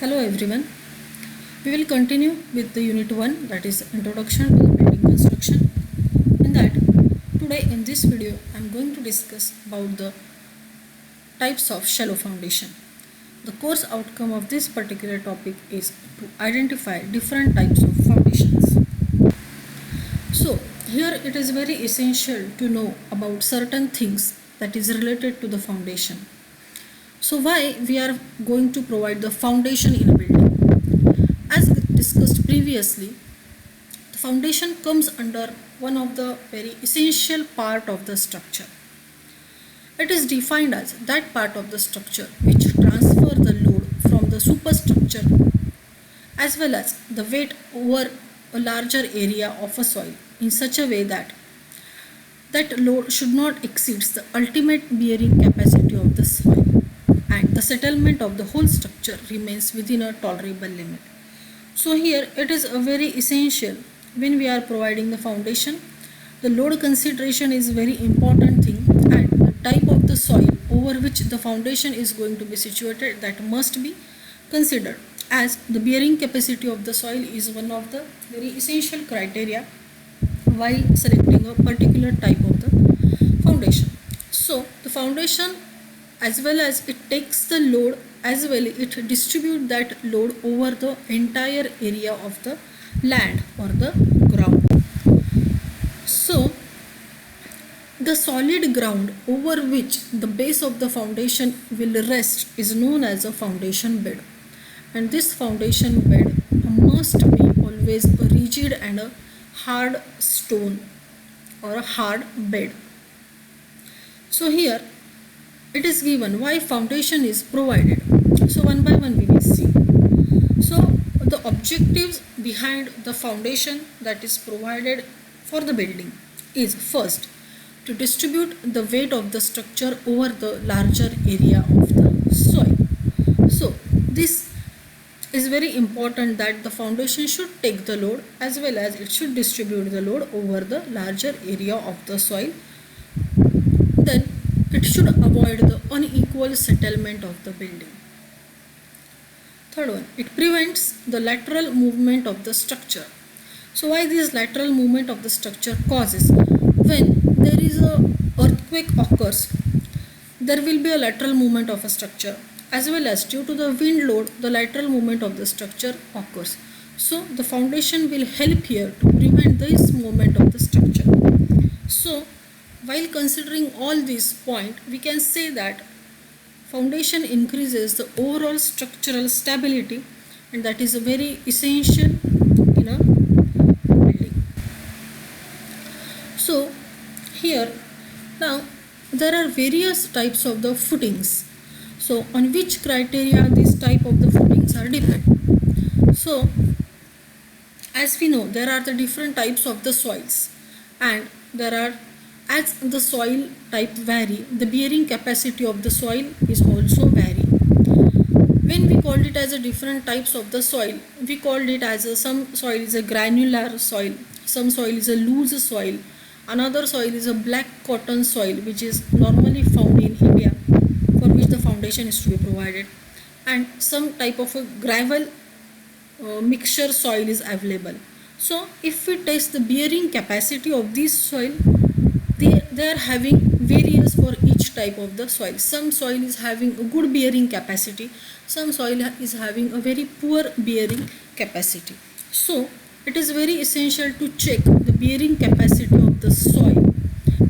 Hello everyone. We will continue with the unit 1, that is introduction to the building construction. In that, today in this video I am going to discuss about the types of shallow foundation. The course outcome of this particular topic is to identify different types of foundations. So here it is very essential to know about certain things that is related to the foundation. So why we are going to provide the foundation in a building? As discussed previously, the foundation comes under one of the very essential part of the structure. It is defined as that part of the structure which transfers the load from the superstructure as well as the weight over a larger area of a soil in such a way that that load should not exceed the ultimate bearing capacity of the soil and the settlement of the whole structure remains within a tolerable limit. So here it is a very essential when we are providing the foundation. The load consideration is very important thing, and the type of the soil over which the foundation is going to be situated, that must be considered, as the bearing capacity of the soil is one of the very essential criteria while selecting a particular type of the foundation. So the foundation, as well as it takes the load, as well it distributes that load over the entire area of the land or the ground. So the solid ground over which the base of the foundation will rest is known as a foundation bed, and this foundation bed must be always a rigid and a hard stone or a hard bed. So here it is given why foundation is provided. So one by one we will see. So the objectives behind the foundation that is provided for the building is, first, to distribute the weight of the structure over the larger area of the soil. So this is very important, that the foundation should take the load as well as it should distribute the load over the larger area of the soil. Then it should avoid the unequal settlement of the building. Third one, it prevents the lateral movement of the structure. So why this lateral movement of the structure causes? When there is a earthquake occurs, there will be a lateral movement of a structure, as well as due to the wind load, the lateral movement of the structure occurs. So the foundation will help here to prevent this movement of the structure. So while considering all these points, we can say that foundation increases the overall structural stability, and that is a very essential in a building. So here now there are various types of the footings. So on which criteria this type of the footings are depend. So as we know, there are the different types of the soils, and there are, as the soil type vary, the bearing capacity of the soil is also vary. When we called it as a different types of the soil, we called it as a, some soil is a granular soil, some soil is a loose soil, another soil is a black cotton soil, which is normally found in India, for which the foundation is to be provided, and some type of a gravel mixture soil is available. So if we test the bearing capacity of this soil, they are having various for each type of the soil. Some soil is having a good bearing capacity, some soil is having a very poor bearing capacity. So it is very essential to check the bearing capacity of the soil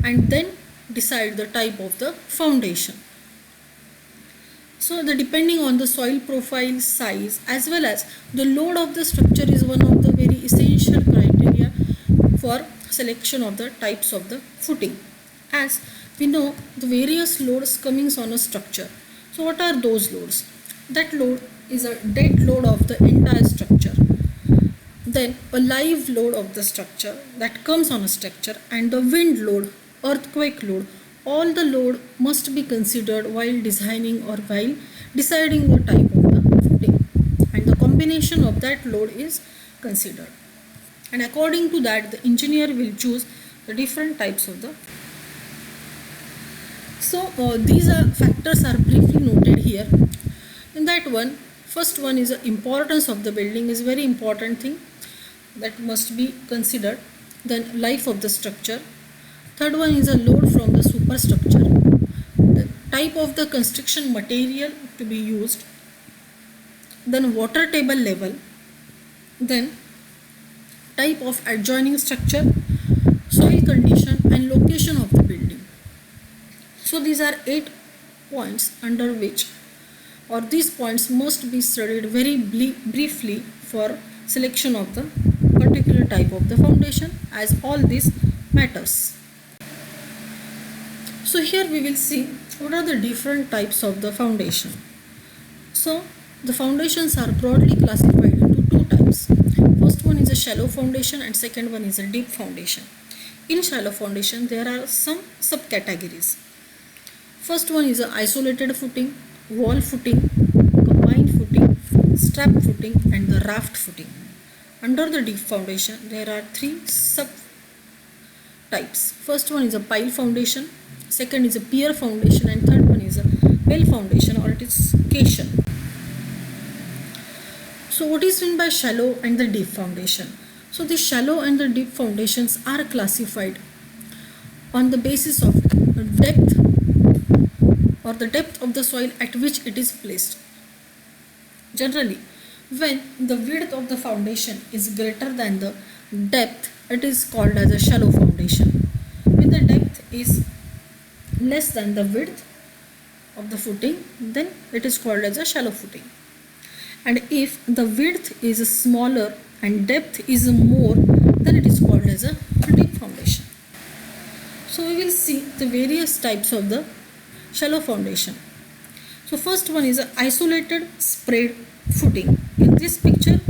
and then decide the type of the foundation. So the depending on the soil profile, size, as well as the load of the structure is one of the very essential criteria for selection of the types of the footing. As we know, the various loads coming on a structure. So what are those loads? That load is a dead load of the entire structure, then a live load of the structure that comes on a structure, and the wind load, earthquake load. All the load must be considered while designing or while deciding the type of the footing, and the combination of that load is considered, and according to that the engineer will choose the different types of the. So these factors are briefly noted here. In that one, First one is the importance of the building is very important thing that must be considered. Then life of the structure. Third one is a load from the superstructure. The type of the construction material to be used. Then water table level. Then type of adjoining structure, soil condition and location of the building. So these are 8 points under which, or these points must be studied very briefly for selection of the particular type of the foundation, as all this matters. So here we will see what are the different types of the foundation. So the foundations are broadly classified into 2 types. First one is a shallow foundation and second one is a deep foundation. In shallow foundation there are some subcategories. First one is a isolated footing, wall footing, combined footing, strap footing and the raft footing. Under the deep foundation there are 3 sub types. First one is a pile foundation, second is a pier foundation and third one is a well foundation, or it is caisson. So what is meant by shallow and the deep foundation? So the shallow and the deep foundations are classified on the basis of depth, or the depth of the soil at which it is placed. Generally, when the width of the foundation is greater than the depth, it is called as a shallow foundation. When the depth is less than the width of the footing, then it is called as a shallow footing. And if the width is smaller and depth is more, then it is called as a deep foundation. So we will see the various types of the shallow foundation. So first one is an isolated spread footing. In this picture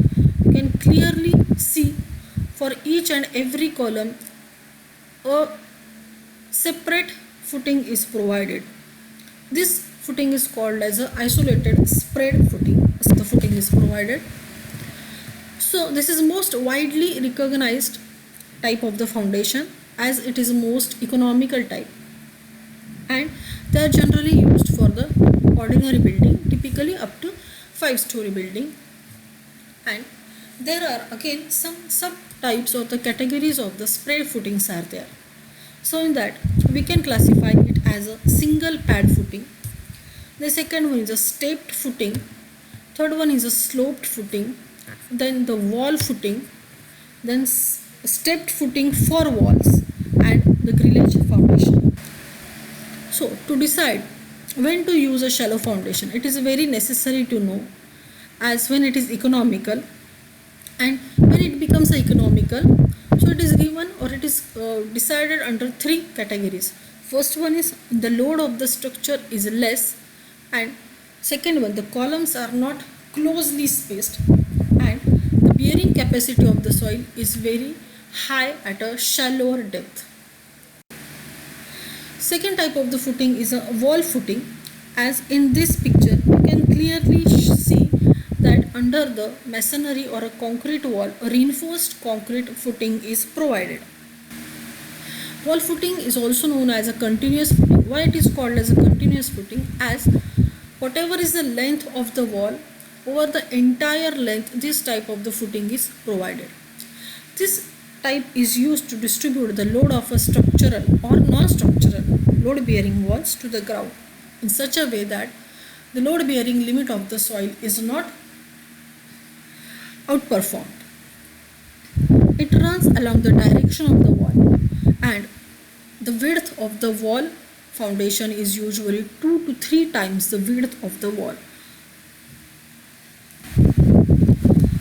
you can clearly see for each and every column a separate footing is provided. This footing is called as an isolated spread footing. The footing is provided. So this is most widely recognized type of the foundation, as it is most economical type, and they are generally used for the ordinary building, typically up to 5-story building. And there are again some subtypes of the categories of the spread footings are there. So in that we can classify it as a single pad footing. The second one is a stepped footing. Third one is a sloped footing. Then the wall footing. Then stepped footing for walls and the grillage foundation. So to decide when to use a shallow foundation, it is very necessary to know, as when it is economical, and when it becomes economical, so it is given, or it is decided under 3 categories. First one is the load of the structure is less, and second one, the columns are not closely spaced, and the bearing capacity of the soil is very high at a shallower depth. Second type of the footing is a wall footing, as in this picture you can clearly see that under the masonry or a concrete wall, a reinforced concrete footing is provided. Wall footing is also known as a continuous footing. Why it is called as a continuous footing? As whatever is the length of the wall, over the entire length this type of the footing is provided. This type is used to distribute the load of a structural or non-structural load bearing walls to the ground in such a way that the load bearing limit of the soil is not outperformed. It runs along the direction of the wall, and the width of the wall foundation is usually 2 to 3 times the width of the wall.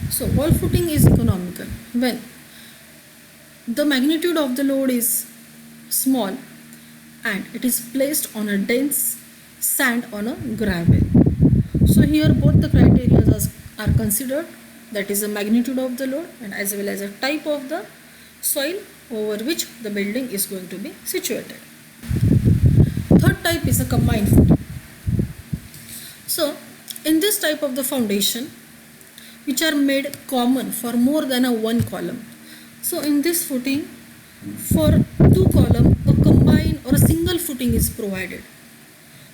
So wall footing is economical when the magnitude of the load is small and it is placed on a dense sand on a gravel. So here both the criteria are considered, that is the magnitude of the load and as well as a type of the soil over which the building is going to be situated. Third type is a combined footing. So in this type of the foundation, which are made common for more than a one column. So in this footing, for 2 column, a combined or a single footing is provided.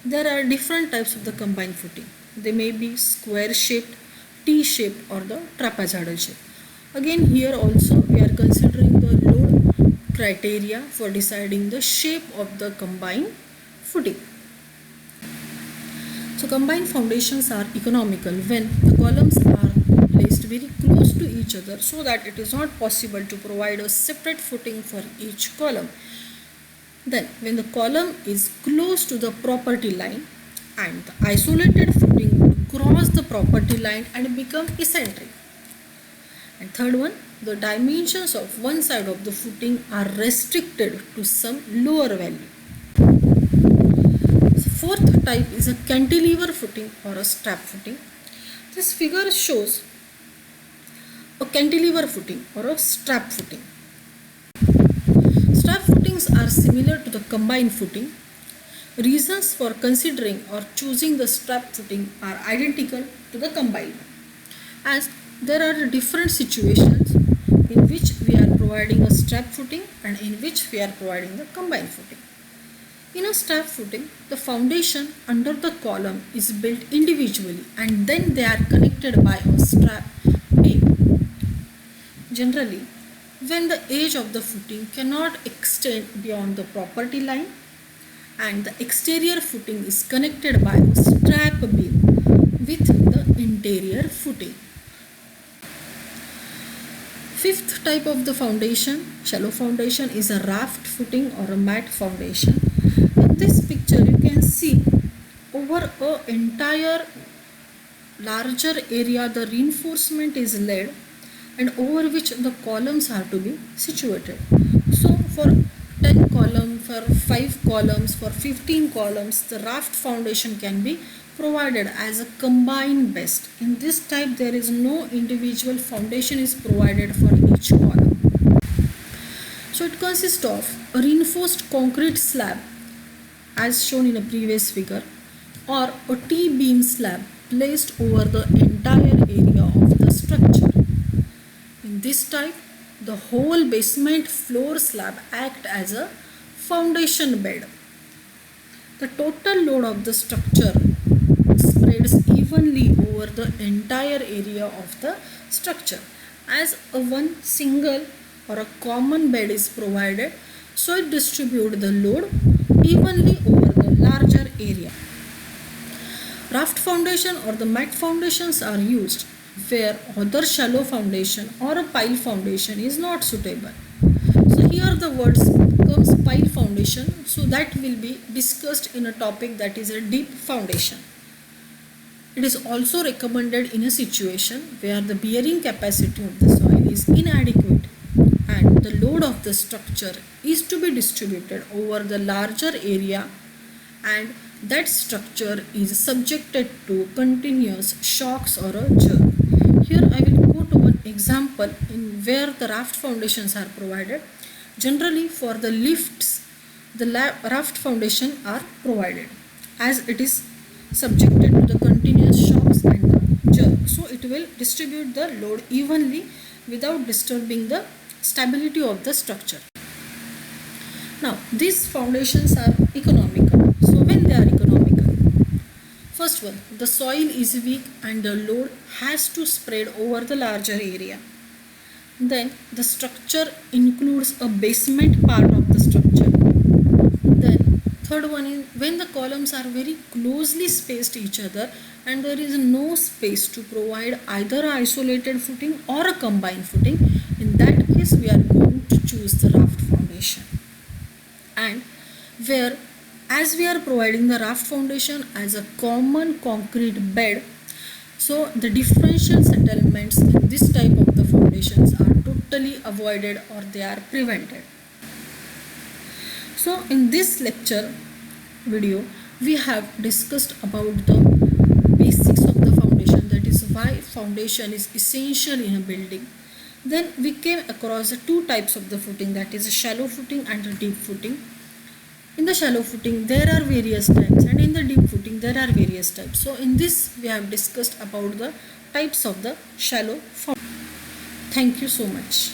There are different types of the combined footing. They may be square shaped, T shaped, or the trapezoidal shape. Again, here also we are considering the load criteria for deciding the shape of the combined footing. So combined foundations are economical when the columns are placed very close to each other so that it is not possible to provide a separate footing for each column. Then when the column is close to the property line and the isolated footing would cross the property line and become eccentric. And third one, the dimensions of one side of the footing are restricted to some lower value. So fourth type is a cantilever footing or a strap footing. This figure shows a cantilever footing or a strap footing. Strap footings are similar to the combined footing. Reasons for considering or choosing the strap footing are identical to the combined one, as there are different situations in which we are providing a strap footing and in which we are providing the combined footing. In a strap footing, the foundation under the column is built individually and then they are connected by a strap beam. Generally, when the edge of the footing cannot extend beyond the property line and the exterior footing is connected by a strap beam with the interior footing. Fifth type of the foundation, shallow foundation, is a raft footing or a mat foundation. In this picture you can see over an entire larger area the reinforcement is laid and over which the columns are to be situated. So for 10 columns, for 5 columns, for 15 columns, the raft foundation can be provided as a combined base. In this type there is no individual foundation is provided for each column. So it consists of a reinforced concrete slab as shown in a previous figure or a T-beam slab placed over the entire area of the structure. In this type, the whole basement floor slab acts as a foundation bed. The total load of the structure spreads evenly over the entire area of the structure as a one single or a common bed is provided, so it distributes the load evenly over the larger area. Raft foundation or the mat foundations are used where other shallow foundation or a pile foundation is not suitable. So here the words comes pile foundation, so that will be discussed in a topic that is a deep foundation. It is also recommended in a situation where the bearing capacity of the soil is inadequate and the load of the structure is to be distributed over the larger area and that structure is subjected to continuous shocks or a jerk. Here I will quote one example in where the raft foundations are provided. Generally for the lifts, the raft foundation are provided as it is subjected to the continuous shocks and the jerk. So it will distribute the load evenly without disturbing the stability of the structure. Now these foundations are economical. So when they are economical, first one, the soil is weak and the load has to spread over the larger area. Then the structure includes a basement part of the structure. Then third one is when the columns are very closely spaced each other and there is no space to provide either an isolated footing or a combined footing. In that case we are going to choose the raft foundation. And where as we are providing the raft foundation as a common concrete bed, so the differential settlements in this type of the foundations are totally avoided or they are prevented. So in this lecture video we have discussed about the basics of the foundation, that is why foundation is essential in a building. Then we came across the two types of the footing, that is a shallow footing and a deep footing. In the shallow footing there are various types and in the deep footing there are various types. So in this we have discussed about the types of the shallow foundation. Thank you so much.